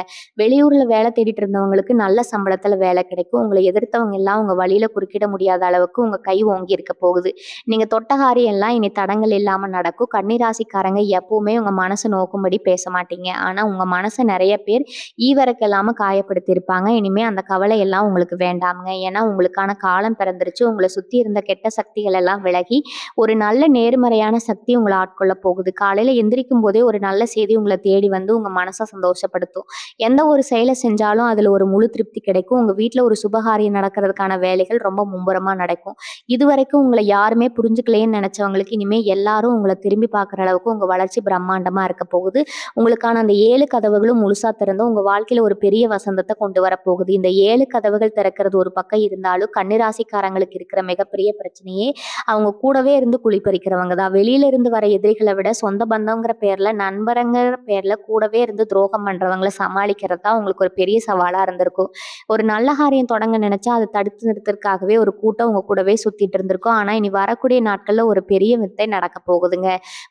வெளியூர்ல வேலை தேடிட்டு இருந்தவங்களுக்கு நல்ல சம்பளத்துல வேலை கிடைக்கும். உங்களை எதிர்த்தவங்க எல்லாம் உங்க வழியில குறுக்கிட முடியாத அளவுக்கு உங்க கை ஓங்கி இருக்க போகுது. நீங்க தொட்ட காரியம் எல்லாம் இனி தடங்கள் இல்லாம நடக்கும். கன்னிராசிக்காரங்க எப்பவுமே உங்க மனசை நோக்கும்படி பேச மாட்டீங்க. ஆனா உங்க மனசை நிறைய பேர் ஈவரக்கு இல்லாம காயப்படுத்தி இருப்பாங்க. இனிமே அந்த கவலை எல்லாம் உங்களுக்கு வேண்டாமுங்க. ஏன்னா உங்களுக்கான காலம் பிறந்துருச்சு. உங்களை சுத்தி இருந்த கெட்ட சக்திகள் எல்லாம் விலகி ஒரு நல்ல நேர்மறையான சக்தி உங்களை ஆட்கொள்ள போகுது. காலையில எந்திரிக்கும் போதே ஒரு நல்ல செய்தி உங்களை தேடி வந்து உங்க மனசை சந்தோஷப்படுத்தும். எந்த ஒரு செயலை செஞ்சாலும் அதுல ஒரு முழு திருப்தி கிடைக்கும். உங்க வீட்டுல ஒரு சுபகாரியம் நடக்கிறதுக்கான வேலைகள் ரொம்ப மும்முரமா நடக்கும். இதுவரைக்கும் உங்களை யாருமே புரிஞ்சுக்கலையேன்னு நினைச்சவங்களுக்கு இனிமே எல்லாரும் உங்களை திரும்பி பார்க்குற அளவுக்கு உங்க வளர்ச்சி பிரம்மாண்டமா இருக்க போகுது. உங்களுக்கான அந்த 7 கதவுகளும் முழுசா திறந்து உங்க வாழ்க்கையில ஒரு பெரிய வசந்தத்தை கொண்டு வரப்போகுது. இந்த 7 கதவுகள் திறக்கிறது ஒரு பக்கம் இருந்தாலும் கன்னிராசிக்காரங்களுக்கு இருக்கிற மிகப்பெரிய பிரச்சனையே அவங்க கூடவே இருந்து குழி பறிக்கிறவங்க தான். வெளியில இருந்து வர எதிரிகளை விட சொந்த பந்தங்கிற பேர்ல நண்பருங்கிற பேர்ல கூடவே இருந்து துரோகம் பண்றவங்களை சமாளிக்கிறது தான் உங்களுக்கு ஒரு பெரிய சவாலா இருந்திருக்கும். ஒரு நல்ல காரியம் தொடங்க நினைச்சா அதை தடுத்து நிறுத்தறதுக்காகவே ஒரு கூட்டம் உங்க கூடவே சுத்திட்டு இருந்திருக்கும். ஆனா இனி வரக்கூடிய நாட்கள்ல ஒரு பெரிய வித்தை நடக்க போகுதுங்க.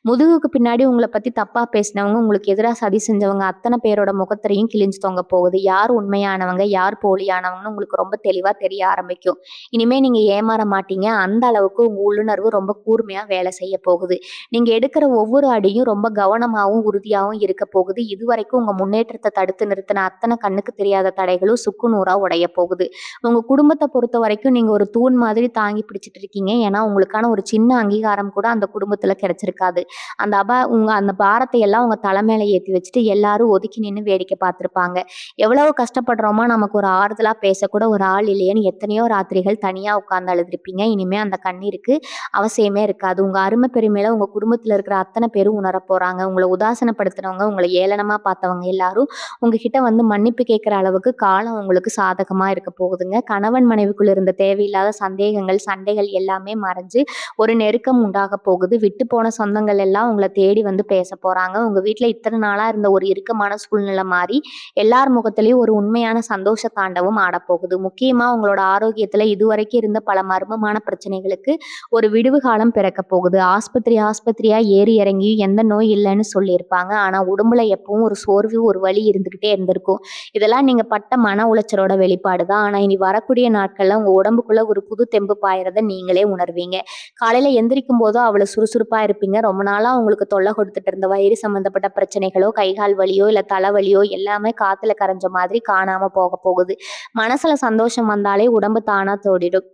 முதுகுக்கு பின்னாடி உங்களை பத்தி தப்பா பேசினவங்க, உங்களுக்கு எதிராக சதி செஞ்சவங்க அத்தனை பேரோட முகத்திரையும் கிழிஞ்சு தொங்க போகுது. யார் உண்மையானவங்க யார் போலியானவங்கன்னு உங்களுக்கு ரொம்ப தெளிவா தெரிய ஆரம்பிக்கும். இனிமே நீங்க ஏமாற மாட்டீங்க. அந்த அளவுக்கு உங்க உள்ளுணர்வு ரொம்ப கூர்மையா வேலை செய்ய போகுது. நீங்க எடுக்கிற ஒவ்வொரு அடியும் ரொம்ப கவனமாவும் உறுதியாவும் இருக்க போகுது. இதுவரைக்கும் உங்க முன்னேற்றத்தை தடுத்து நிறுத்தின அத்தனை கண்ணுக்கு தெரியாத தடைகளும் சுக்கு நூறா உடைய போகுது. உங்க குடும்பத்தை பொறுத்த வரைக்கும் நீங்க ஒரு தூண் மாதிரி தாங்கி பிடிச்சிட்டு இருக்கீங்க. ஏன்னா உங்களுக்கான ஒரு சின்ன அங்கீகாரம் கூட அந்த குடும்பத்துல கிடைச்சிருக்காது. அந்த பாரத்தை எல்லாம் உங்க தலைமையில ஏத்தி வச்சுட்டு எல்லாரும் ஒதுக்கி நின்று வேடிக்கை பார்த்திருப்பாங்க. எவ்வளவு கஷ்டப்படுறோமோ நமக்கு ஒரு ஆறுதலா பேசக்கூட ஒரு ஆள் இல்லையேன்னு எத்தனையோ ராத்திரிகள் தனியா உட்கார்ந்து அழுதுருப்பீங்க. இனிமே அந்த கண்ணீருக்கு அவசியமே இருக்காது. உங்க அருமை பெருமையில உங்க குடும்பத்துல இருக்கிற அத்தனை பேரும் உணர போறாங்க. உங்களை உதாசனப்படுத்துறவங்க, உங்களை ஏளனமா பார்த்தவங்க எல்லாரும் உங்ககிட்ட வந்து மன்னிப்பு கேட்கிற அளவுக்கு காலம் உங்களுக்கு சாதகமா இருக்க போகுதுங்க. கணவன் மனைவிக்குள்ள இருந்த தேவையில்லாத சந்தேகங்கள், சண்டைகள் எல்லாமே மறைஞ்சு ஒரு நெருக்கம் உண்டாக போகுது. விட்டு போன சொந்தங்கள் எல்லாம் உங்களை தேடி வந்து பேச போறாங்க. உங்க வீட்டுல இத்தனை நாளா இருந்த ஒரு இறுக்கமான சூழ்நிலை மாறி எல்லார் முகத்திலயும் ஒரு உண்மையான சந்தோஷ தாண்டவும் ஆடப்போகுது. முக்கியமா உங்களோட ஆரோக்கியத்துல இதுவரைக்கும் இருந்த பல மர்மமான பிரச்சனைகளுக்கு ஒரு விடுவு காலம் பிறக்க போகுது. ஆஸ்பத்திரியா ஏறி இறங்கி எந்த நோய் இல்லைன்னு சொல்லியிருப்பாங்க. ஆனா உடம்புல எப்பவும் ஒரு சோர்வு, ஒரு வலி இருந்துகிட்டே இருந்திருக்கும். இதெல்லாம் நீங்க பட்ட மன உளைச்சலோட வெளிப்பாடுதான். ஆனா இனி வரக்கூடிய நாட்கள்ல உங்க உடம்புக்குள்ள ஒரு புது தெம்பு பாயறத நீங்களே உணர்வீங்க. காலையில எந்திரிக்கும் போதோ அவ்வளவு சுறுசுறுப்பா இருப்பீங்க. ரொம்ப நாளா உங்களுக்கு தொல்லை கொடுத்துட்டு இருந்த வயிறு சம்பந்தப்பட்ட பிரச்சனைகளோ, கைகால் வலியோ இல்ல தலைவலியோ எல்லாமே காத்துல கரைஞ்ச மாதிரி காணாம போக போகுது. மனசுல சந்தோஷம் வந்தாலே உடம்பு தானா தோடிடும்.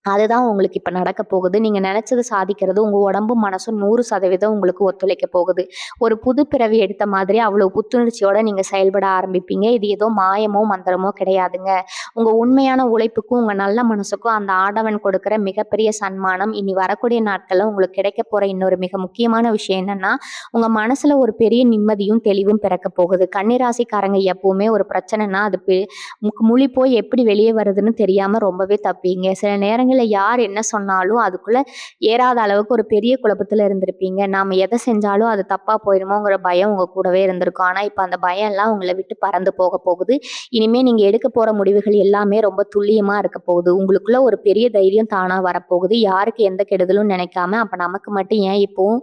அதுதான் உங்களுக்கு இப்ப நடக்க போகுது. நீங்க நெனச்சத சாதிக்கிறது உங்க உடம்பும், மனசும் 100% உங்களுக்கு ஒத்துழைக்க போகுது. ஒரு புது பிறவி எடுத்த மாதிரி அவ்வளோ புத்துணர்ச்சியோட நீங்க செயல்பட ஆரம்பிப்பீங்க. இது ஏதோ மாயமோ, மந்திரமோ கிடையாதுங்க. உங்க உண்மையான உழைப்புக்கும், உங்க நல்ல மனசுக்கும் அந்த ஆண்டவன் கொடுக்கிற மிகப்பெரிய சன்மானம். இனி வரக்கூடிய நாட்கள்ல உங்களுக்கு கிடைக்க போற இன்னொரு மிக முக்கியமான விஷயம் என்னன்னா, உங்க மனசுல ஒரு பெரிய நிம்மதியும், தெளிவும் பிறக்க போகுது. கன்னி ராசிக்காரங்க எப்பவுமே ஒரு பிரச்சனைன்னா, அது முழி போய் எப்படி வெளியே வருதுன்னு தெரியாம ரொம்பவே தப்பீங்க. சில நேரங்கள்ல யார் என்ன சொன்னாலும் அதுக்குள்ள ஏறாத அளவுக்கு ஒரு பெரிய குழப்பத்துல இருந்திருப்பீங்க. நாம எதை செஞ்சாலும் அது தப்பா போயிருமோங்கிற பயம் உங்க கூடவே இருந்திருக்கும். ஆனா இப்ப அந்த பயம் எல்லாம் உங்களை விட்டு பறந்து போக போகுது. இனிமே நீங்க எடுக்க போற முடிவுகள் எல்லாமே ரொம்ப துல்லியமா இருக்க போகுது. உங்களுக்குள்ள ஒரு பெரிய தைரியம் தானா வரப்போகுது. யாருக்கு எந்த கெடுதலும் நினைக்காம, அப்ப நமக்கு மட்டும் ஏன் இப்பவும்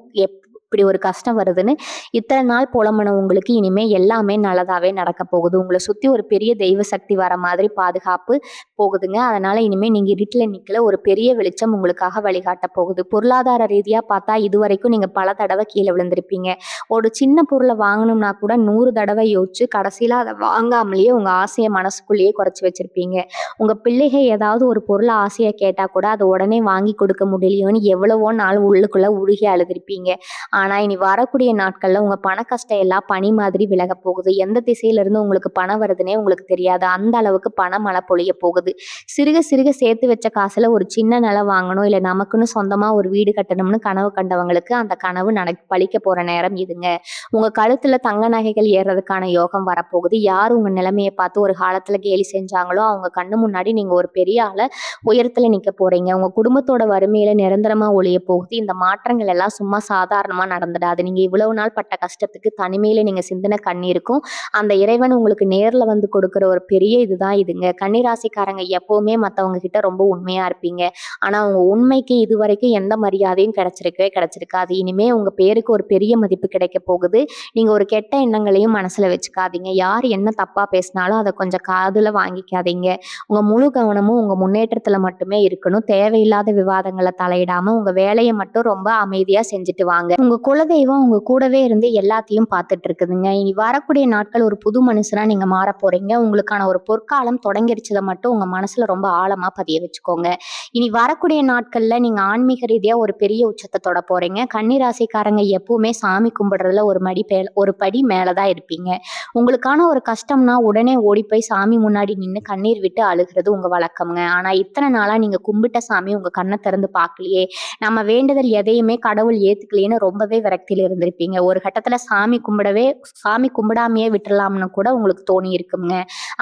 இப்படி ஒரு கஷ்டம் வருதுன்னு இத்தனை நாள் புலம்புன உங்களுக்கு இனிமே எல்லாமே நல்லதாவே நடக்க போகுது. உங்களை சுத்தி ஒரு பெரிய தெய்வ சக்தி வர மாதிரி பாதுகாப்பு போகுதுங்க. அதனால இனிமே நீங்க இருட்டுல நிக்கல, ஒரு பெரிய வெளிச்சம் உங்களுக்காக வழிகாட்ட போகுது. பொருளாதார ரீதியா பார்த்தா இதுவரைக்கும் நீங்க பல தடவை கீழே விழுந்திருப்பீங்க. ஒரு சின்ன பொருளை வாங்கணும்னா கூட 100 தடவை யோசிச்சு கடைசியில அதை வாங்காமலேயே உங்க ஆசையை மனசுக்குள்ளேயே குறைச்சி வச்சிருப்பீங்க. உங்க பிள்ளைகள் ஏதாவது ஒரு பொருளை ஆசையா கேட்டா கூட அதை உடனே வாங்கி கொடுக்க முடியலையோன்னு எவ்வளவோ நாள் உள்ளுக்குள்ள உருகி அழுதுருப்பீங்க. ஆனா இனி வரக்கூடிய நாட்கள்ல உங்க பண கஷ்டம் எல்லாம் பனி மாதிரி விலக போகுது. எந்த திசையில இருந்து உங்களுக்கு பணம் வருதுன்னே உங்களுக்கு தெரியாது. அந்த அளவுக்கு பணமழை பொழிய போகுது. சிறுக சிறுக சேர்த்து வச்ச காசுல ஒரு சின்ன நிலம் வாங்கணும், இல்ல நமக்குன்னு சொந்தமா ஒரு வீடு கட்டணும்னு கனவு கண்டவங்களுக்கு அந்த கனவு பலிக்க போற நேரம் இதுங்க. உங்க கழுத்துல தங்க நகைகள் ஏறதுக்கான யோகம் வரப்போகுது. யார் உங்க நிலைமையை பார்த்து ஒரு காலத்துல கேலி செஞ்சாங்களோ அவங்க கண்ணு முன்னாடி நீங்க ஒரு பெரிய ஆள உயரத்துல நிக்க போறீங்க. உங்க குடும்பத்தோட வறுமையில நிரந்தரமா ஒழிய போகுது. இந்த மாற்றங்கள் எல்லாம் சும்மா சாதாரணமா நடந்துடாது. நீங்க இவ்வளவு நாள் பட்ட கஷ்டத்துக்கு தனிமையில நீங்க சிந்தின கண்ணீருக்கும் அந்த இறைவன் உங்களுக்கு நேர்ல வந்து கொடுக்கிற ஒரு பெரிய இதுதான் இதுங்க. கன்னிராசிக்காரங்க எப்பவுமே மத்தவங்க கிட்ட ரொம்ப உண்மையா இருப்பீங்க. ஆனா உங்க உண்மைக்கு இதுவரைக்கும் எந்த மரியாதையும் கிடைச்சிருக்கவே கிடைச்சிருக்காது. இனிமே உங்க பேருக்கு ஒரு பெரிய மதிப்பு கிடைக்க போகுது. நீங்க ஒரு கெட்ட எண்ணங்களையும் மனசுல வச்சுக்காதீங்க. யார் என்ன தப்பா பேசினாலும் அதை கொஞ்சம் காதுல வாங்கிக்காதீங்க. உங்க முழு கவனமும் உங்க முன்னேற்றத்துல மட்டுமே இருக்கணும். தேவையில்லாத விவாதங்களை தலையிடாம உங்க வேலையை மட்டும் ரொம்ப அமைதியா செஞ்சுட்டு வாங்க. உங்க குலதெய்வம் உங்க கூடவே இருந்து எல்லாத்தையும் பார்த்துட்டு இருக்குதுங்க. இனி வரக்கூடிய நாட்கள் ஒரு புது மனுஷனா நீங்க மாற போறீங்க. உங்களுக்கான ஒரு பொற்காலம் தொடங்கிருச்சதை மட்டும் உங்க மனசுல ரொம்ப ஆழமா பதிய வச்சுக்கோங்க. இனி வரக்கூடிய நாட்கள்ல நீங்க ஆன்மீக ரீதியா ஒரு பெரிய உச்சத்தை தொட போறீங்க. கன்னிராசிக்காரங்க எப்பவுமே சாமி கும்பிடுறதுல ஒரு படி மேலதான் இருப்பீங்க. உங்களுக்கான ஒரு கஷ்டம்னா உடனே ஓடி போய் சாமி முன்னாடி நின்று கண்ணீர் விட்டு அழுகிறது உங்க வழக்கம்ங்க. ஆனா இத்தனை நாளா நீங்க கும்பிட்ட சாமி உங்க கண்ணை திறந்து பார்க்கலையே, நம்ம வேண்டுதல் எதையுமே கடவுள் ஏத்துக்கலையேன்னு ரொம்பவே விரக்தியில இருந்திருப்பீங்க. ஒரு கட்டத்துல சாமி கும்பிடாமையே விட்டுறலாம்னு கூட உங்களுக்கு தோணி இருக்குங்க.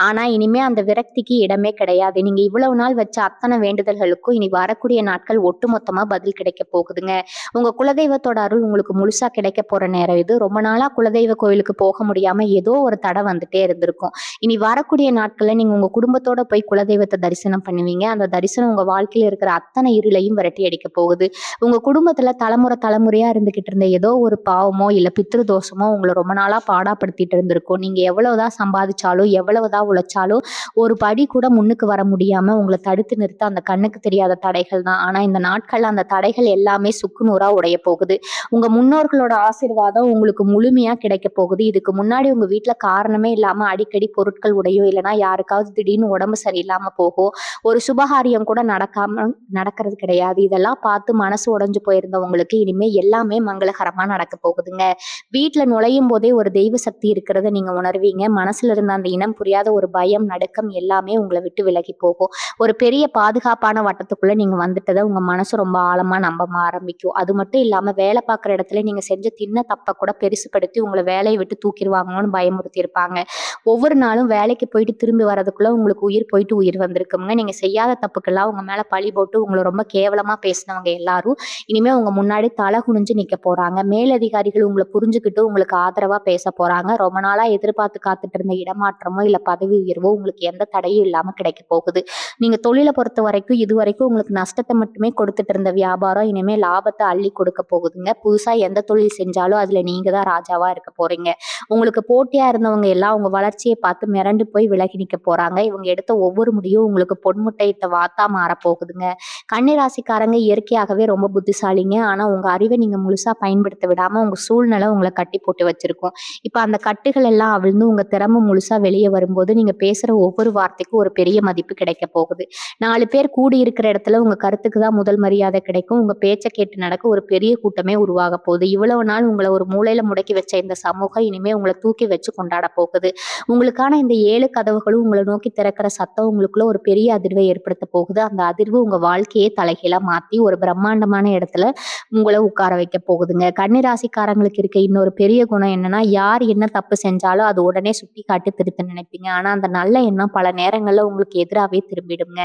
ஆனா இனிமே அந்த விரக்திக்கு இடமே கிடையாது. நீங்க இவ்வளவு நாள் வச்ச அத்தனை வேண்டுதல்களுக்கும் இனி வரக்கூடிய நாட்கள் ஒட்டுமொத்தமா பதில் கிடைக்க போகுதுங்க. உங்க குலதெய்வத்தோட அருள் உங்களுக்கு முழுசா கிடைக்க போற நேரம் இது. ரொம்ப நாளா குலதெய்வ கோயிலுக்கு போக முடியாம ஏதோ ஒரு தடை வந்துட்டே இருந்திருக்கும். இனி வரக்கூடிய நாட்கள்ல நீங்க உங்க குடும்பத்தோட போய் குலதெய்வத்தை தரிசனம் பண்ணுவீங்க. அந்த தரிசனம் உங்க வாழ்க்கையில இருக்கிற அத்தனை இருளையும் விரட்டி அடிக்க போகுது. உங்க குடும்பத்துல தலைமுறையா இருந்துகிட்டு இருந்த ஏதோ ஒரு பாவமோ இல்ல பித்ரு தோஷமோ உங்களை ரொம்ப நாளா பாடாப்படுத்திட்டு இருந்திருக்கும். நீங்க எவ்வளவுதான் சம்பாதிச்சாலும் எவ்வளவுதான் உழைச்சாலும் ஒரு படி கூட முன்னுக்கு வர முடியாம உங்களை தடுத்து நிறுத்த அந்த கண்ணுக்கு தெரியாத தடைகள் தான். ஆனா இந்த நாட்கள்ல அந்த தடைகள் எல்லாமே சுக்குநூறா உடைய போகுது. உங்க முன்னோர்களோட ஆசீர்வாதம் உங்களுக்கு முழுமையா கிடைக்க போகுது. இதுக்கு முன்னாடி உங்க வீட்டுல காரணமே இல்லாம அடிக்கடி பொருட்கள் உடையும், இல்லைன்னா யாருக்காவது திடீர்னு உடம்பு சரியில்லாம போகும், ஒரு சுபகாரியம் கூட நடக்கிறது கிடையாது. இதெல்லாம் பார்த்து மனசு உடைஞ்சு போயிருந்தவங்களுக்கு இனிமே எல்லாமே மங்களகரமா நடக்க போகுதுங்க. வீட்டுல நுழையும் போதே ஒரு தெய்வ சக்தி இருக்கிறத நீங்க உணர்வீங்க. மனசுல இருந்த அந்த இனம் புரியாத ஒரு பயம், நடுக்கம் எல்லாமே உங்களை விட்டு விலகி போகும். ஒரு பெரிய பாதுகாப்பான வட்டத்துக்குள்ள நீங்க வந்துட்டதை உங்க மனசு ரொம்ப ஆழமா நம்ப ஆரம்பிக்கும். அது மட்டும் இல்லாம வேலை பார்க்குற இடத்துல நீங்க செஞ்ச சின்ன தப்பை கூட பெருசுப்படுத்தி உங்களை வேலையை விட்டு தூக்கிடுவாங்கன்னு பயமுறுத்தி இருப்பாங்க. ஒவ்வொரு நாளும் வேலைக்கு போயிட்டு திரும்பி வரதுக்குள்ள உங்களுக்கு உயிர் போயிட்டு உயிர் வந்திருக்குங்க. நீங்க செய்யாத தப்புக்கெல்லாம் உங்க மேல பழி போட்டு உங்களை ரொம்ப கேவலமா பேசினவங்க எல்லாரும் இனிமே உங்க முன்னாடி தலை குனிஞ்சு நிக்க போறாங்க. மேலதிகாரிகள் உங்களை புரிஞ்சுக்கிட்டு உங்களுக்கு ஆதரவா பேச போறாங்க. ரொம்ப நாளா எதிர்பார்த்து காத்துட்டு இருந்த இடமாற்றமோ இல்ல பதவி உயர்வோ உங்களுக்கு எந்த தடையும் இல்லாம கிடைக்க போகுது. நீங்க தொழிலை பொறுத்த வரைக்கும் இதுவரைக்கும் உங்களுக்கு நஷ்டத்தை மட்டுமே கொடுத்துட்டு இருந்த வியாபாரம் இனிமே லாபத்தை அள்ளி கொடுக்க போகுதுங்க. புதுசா எந்த தொழில் செஞ்சாலும் அதுல நீங்க தான் ராஜாவா இருக்க போறீங்க. உங்களுக்கு போட்டியா இருந்தவங்க எல்லாம் உங்க வளர்ச்சியை பார்த்து மிரண்டு போய் விலகி நிக்க போறாங்க. இவங்க எடுத்த ஒவ்வொரு முடியும் உங்களுக்கு பொன்முட்டையத்தை வாத்தா மாற போகுதுங்க. கன்னிராசிக்காரங்க இயற்கையாகவே ரொம்ப புத்திசாலிங்க. ஆனா உங்க அறிவை நீங்க முழுசா பயன்படுத்த விடாம உங்க சூழ்நிலை உங்கள கட்டி போட்டு வச்சிருக்கும். இப்ப அந்த கட்டுகள் எல்லாம் அவிழ்ந்து உங்க திறமை முழுசா வெளிய வரும்போது, நீங்க பேசுற ஒவ்வொரு வார்த்தைக்கும் ஒரு பெரிய மதிப்பு கிடைக்க போகுது. 4 பேர் கூடி இருக்கிற இடத்துல உங்க கருத்துக்கு தான் முதல் மரியாதை கிடைக்கும். உங்க பேச்ச கேட்டு நடக்க ஒரு பெரிய கூட்டமே உருவாகப் போகுது. இவ்வளவு நாள் உங்கள ஒரு மூலையில முடக்கி வச்ச இந்த சமூகம் இனிமே உங்கள தூக்கி வச்சு கொண்டாட போகுது. உங்களுக்கான இந்த 7 கதவுகளும் உங்கள நோக்கி திறக்கிற சத்தம் உங்களுக்குள்ள ஒரு பெரிய அதிர்வை ஏற்படுத்த போகுது. அந்த அதிர்வு உங்க வாழ்க்கையே தலைகீழா மாத்தி ஒரு பிரம்மாண்டமான இடத்துல உங்கள உட்கார வைக்க போகுதுங்க. கன்னி ராசிக்காரங்களுக்கு இருக்க இன்னொரு பெரிய குணம் என்னன்னா, யார் என்ன தப்பு செஞ்சாலும் அது உடனே சுட்டிக்காட்டி திருத்த நினைப்பீங்க. ஆனா அந்த நல்ல எண்ணம் பல நேரங்கள்ல உங்களுக்கு எதிராவே திரும்பிடுங்க.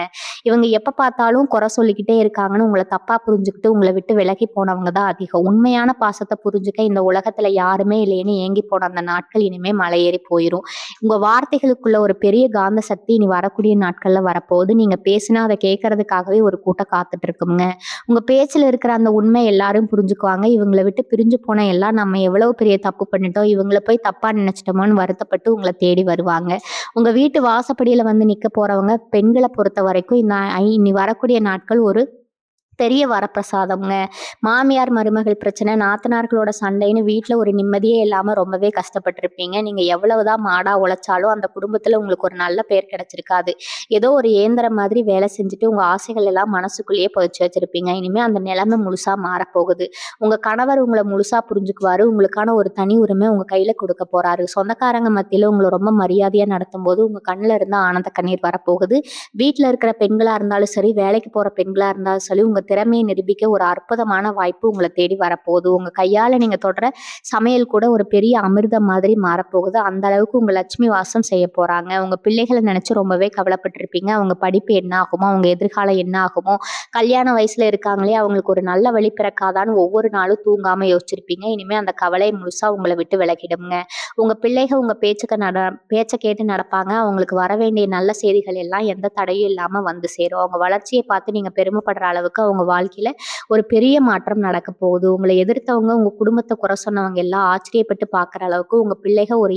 இவங்க எப்ப பார்த்தாலும் குறை சொல்லிக்கிட்டே இருக்காங்கன்னு உங்கள தப்பா புரிஞ்சுகிட்டு உங்கள விட்டு விலகி போனவங்க தான் அதிகம். உண்மையான பாசத்த புரிஞ்சுக்க இந்த உலகத்துல யாருமே இல்லையேன்னு ஏங்கி போன அந்த நாட்கள் இனிமே மலையேறி போயிரும். உங்க வார்த்தைகளுக்குள்ள ஒரு பெரிய காந்த சக்தி இனி வரக்கூடிய நாட்கள்ல வரப்போகுது. நீங்க பேசினா அதை கேட்கறதுக்காகவே ஒரு கூட்டம் காத்துட்டு இருக்குங்க. உங்க பேச்சுல இருக்கிற அந்த உண்மை எல்லாரும் புரிஞ்சுக்குவாங்க. இவங்கள விட்டு பிரிஞ்சு போன எல்லாம் நம்ம எவ்வளவு பெரிய தப்பு பண்ணிட்டோம், இவங்கள போய் தப்பா நினைச்சிட்டோமோன்னு வருத்தப்பட்டு உங்கள தேடி வருவாங்க. உங்க வீட்டு வாசப்படியில வந்து நிக்க போறவங்க பெண்கள பொறுத்தவரைக்கும் இனி வரக்கூடிய நாட்கள் ஒரு பெரிய வரப்பிரசாதம்ங்க. மாமியார், மருமகள் பிரச்சனை, நாத்தனார்களோட சண்டைன்னு வீட்ல ஒரு நிம்மதியே இல்லாம ரொம்பவே கஷ்டப்பட்டுருப்பீங்க. நீங்க எவ்வளவுதான் மாடா உழைச்சாலும் அந்த குடும்பத்துல உங்களுக்கு ஒரு நல்ல பேர் கிடைச்சிருக்காது. ஏதோ ஒரு இயந்திரம் மாதிரி வேலை செஞ்சுட்டு உங்க ஆசைகள் எல்லாம் மனசுக்குள்ளேயே புதைச்சு வச்சிருப்பீங்க. இனிமே அந்த நிலைமை முழுசா மாறப்போகுது. உங்க கணவர் உங்கள முழுசா புரிஞ்சுக்குவாரு. உங்களுக்கான ஒரு தனி உரிமை உங்க கையில குடுக்க போறாரு. சொந்தக்காரங்க மத்தியில உங்கள ரொம்ப மரியாதையா நடத்தும்போது உங்க கண்ணுல இருந்து ஆனந்த கண்ணீர் வரப்போகுது. வீட்ல இருக்கிற பெண்களா இருந்தாலும் சரி, வேலைக்கு போற பெண்களா இருந்தாலும் சரி, உங்க திறமையை நிரூபிக்க ஒரு அற்புதமான வாய்ப்பு உங்களை தேடி வரப்போகுது. உங்க கையால நீங்க தொடர சமையல் கூட ஒரு பெரிய அமிர்தம் மாதிரி மாறப்போகுது. அந்த அளவுக்கு உங்க லட்சுமி வாசம் செய்ய போறாங்க. உங்க பிள்ளைகளை நினைச்சு ரொம்பவே கவலைப்பட்டிருப்பீங்க. அவங்க படிப்பு என்ன ஆகுமோ, அவங்க எதிர்காலம் என்ன ஆகுமோ, கல்யாண வயசுல இருக்காங்களே அவங்களுக்கு ஒரு நல்ல வழி பிறக்காதான்னு ஒவ்வொரு நாளும் தூங்காம யோசிச்சிருப்பீங்க. இனிமே அந்த கவலை முழுசா உங்களை விட்டு விலகிடுங்க. உங்க பிள்ளைகள் உங்க பேச்சை கேட்டு நடப்பாங்க. அவங்களுக்கு வர வேண்டிய நல்ல செய்திகள் எல்லாம் எந்த தடையும் இல்லாம வந்து சேரும். அவங்க வளர்ச்சியை பார்த்து நீங்க பெருமைப்படுற அளவுக்கு அவங்க வாழ்க்கையில ஒரு பெரிய மாற்றம் நடக்க போகுது. உங்களை எதிர்த்தவங்க, உங்க குடும்பத்தை குறை சொன்னவங்க எல்லாம் ஆச்சரியப்பட்டு பார்க்குற அளவுக்கு உங்க பிள்ளைகள் ஒரு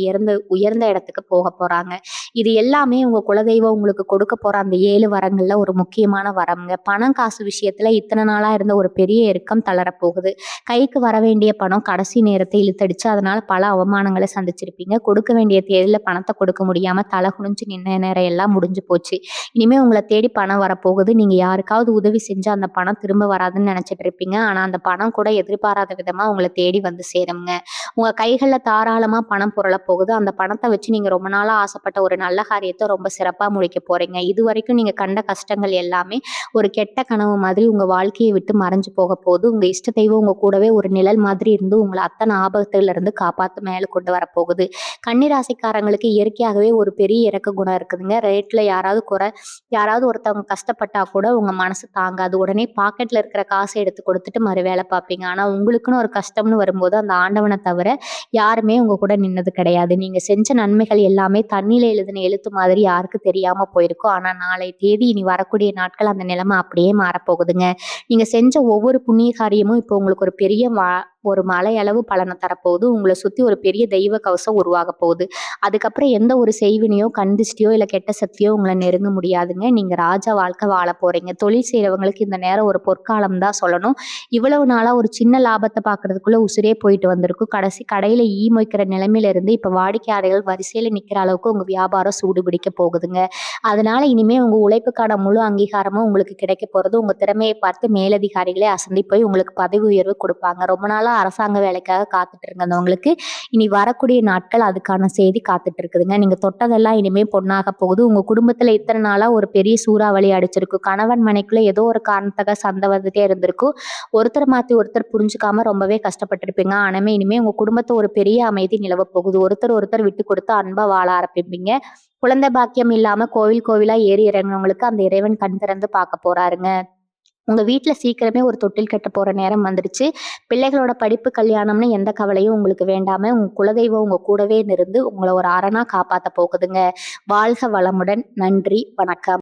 உயர்ந்த இடத்துக்கு போக போறாங்க. இது எல்லாமே உங்க குலதெய்வம் உங்களுக்கு கொடுக்க போற அந்த 7 வரங்கள்ல ஒரு முக்கியமான வரம்ங்க. பணம் காசு விஷயத்துல இத்தனை நாளா இருந்த ஒரு பெரிய இறுக்கம் தளரப்போகுது. கைக்கு வர வேண்டிய பணம் கடைசி நேரத்தை இழுத்தடிச்சு அதனால பல அவமானங்களை சந்திச்சிருப்பீங்க. கொடுக்க வேண்டிய தேதியில பணத்தை கொடுக்க முடியாம தலை குனிஞ்சு நின்ன நேரம் எல்லாம் முடிஞ்சு போச்சு. இனிமே உங்களை தேடி பணம் வரப்போகுது. நீங்க யாருக்காவது உதவி செஞ்சு அந்த பணம் திரும்ப வராதுன்னு நினைச்சிட்டு இருப்பீங்க. ஆனா அந்த பணம் கூட எதிர்பாராத விதமா உங்களை தேடி வந்து சேருங்க. உங்க கைகள்ல தாராளமா பணம் புரள போகுது. அந்த பணத்தை வச்சு நீங்க ரொம்ப நாளா ஆசைப்பட்ட ஒரு நல்ல காரியத்தை ரொம்ப சிறப்பா முடிக்க போறீங்க. இது வரைக்கும் நீங்க கண்ட கஷ்டங்கள் எல்லாமே ஒரு கெட்ட கனவு மாதிரி உங்க வாழ்க்கையை விட்டு மறைஞ்சு போக போகுது. உங்க இஷ்ட தெய்வம் உங்க கூடவே ஒரு நிழல் மாதிரி இருந்து உங்களை அத்தனை ஆபத்துல இருந்து காப்பாத்து மேல கொண்டு வரப்போகுது. கன்னிராசிக்காரங்களுக்கு இயற்கையாகவே ஒரு பெரிய இறக்க குணம் இருக்குதுங்க. ரேட்ல யாராவது ஒருத்தவங்க கஷ்டப்பட்டா கூட உங்க மனசு தாங்காது. உடனே பாக்கெட்ல இருக்கிற காசை எடுத்து கொடுத்துட்டு மறு வேலை பார்ப்பீங்க. ஆனா உங்களுக்குன்னு ஒரு கஷ்டம்னு வரும்போது அந்த ஆண்டவனை தவிர யாருமே உங்க கூட நின்னது கிடையாது. நீங்க செஞ்ச நன்மைகள் எல்லாமே தண்ணியில எழுதின எழுத்து மாதிரி யாருக்கு தெரியாம போயிருக்கும். ஆனா நாளை தேதி இனி வரக்கூடிய நாட்கள் அந்த நிலைமை அப்படியே மாறப்போகுதுங்க. நீங்க செஞ்ச ஒவ்வொரு புண்ணிய காரியமும் இப்போ உங்களுக்கு ஒரு மலை அளவு பலனை தரப்போகுது. உங்களை சுத்தி ஒரு பெரிய தெய்வ கவசம் உருவாக போகுது. அதுக்கப்புறம் எந்த ஒரு செய்வினையோ, கண்திஷ்டியோ இல்ல கெட்ட சக்தியோ உங்களை நெருங்க முடியாதுங்க. நீங்க ராஜா வாழ்க்கை வாழ போறீங்க. தொழில் செய்யறவங்களுக்கு இந்த நேரம் ஒரு பொற்காலம் தான் சொல்லணும். இவ்வளவு நாளா ஒரு சின்ன லாபத்தை பாக்குறதுக்குள்ள உசுரே போயிட்டு வந்திருக்கும். கடைசி கடையில மொய்க்கிற நிலைமையில இருந்து இப்ப வாடிக்கையாளர்கள் வரிசையில நிக்கிற அளவுக்கு உங்க வியாபாரம் சூடு பிடிக்க போகுதுங்க. அதனால இனிமே உங்க உழைப்புக்கான முழு அங்கீகாரமும் உங்களுக்கு கிடைக்க போறது. உங்க திறமையை பார்த்து மேலதிகாரிகளே அசந்தி போய் உங்களுக்கு பதவி உயர்வு கொடுப்பாங்க. ரொம்ப நாளா அரசாங்க வேலைக்காக காத்துட்டு இருந்தவங்களுக்கு இனி வரக்கூடிய நாட்கள் அதுக்கான செய்தி காத்துட்டு இருக்குதுங்க. நீங்க தொட்டதெல்லாம் இனிமே பொண்ணாக போகுது. உங்க குடும்பத்துல இத்தனை நாளா ஒரு பெரிய சூறாவளி அடிச்சிருக்கும். கணவன் மனைக்குள்ள ஏதோ ஒரு காரணத்துக்காக சண்டை வந்துட்டே இருந்திருக்கும். ஒருத்தர் மாத்தி ஒருத்தர் புரிஞ்சுக்காம ரொம்பவே கஷ்டப்பட்டிருப்பீங்க. ஆனாமே இனிமே உங்க குடும்பத்தை ஒரு பெரிய அமைதி நிலவ போகுது. ஒருத்தர் விட்டு கொடுத்து அன்பா வாழ ஆரம்பிப்பீங்க. குழந்தை பாக்கியம் இல்லாம கோவில் கோவிலா ஏறி இறங்கினவங்களுக்கு அந்த இறைவன் கண் திறந்து பார்க்க போறாருங்க. உங்க வீட்டுல சீக்கிரமே ஒரு தொட்டில் கட்ட போற நேரம் வந்துருச்சு. பிள்ளைகளோட படிப்பு, கல்யாணம்னு எந்த கவலையும் உங்களுக்கு வேண்டாம உங்க குலதெய்வம் உங்க கூடவே இருந்து உங்களை ஒரு அரணா காப்பாத்த போகுதுங்க. வாழ்க வளமுடன். நன்றி, வணக்கம்.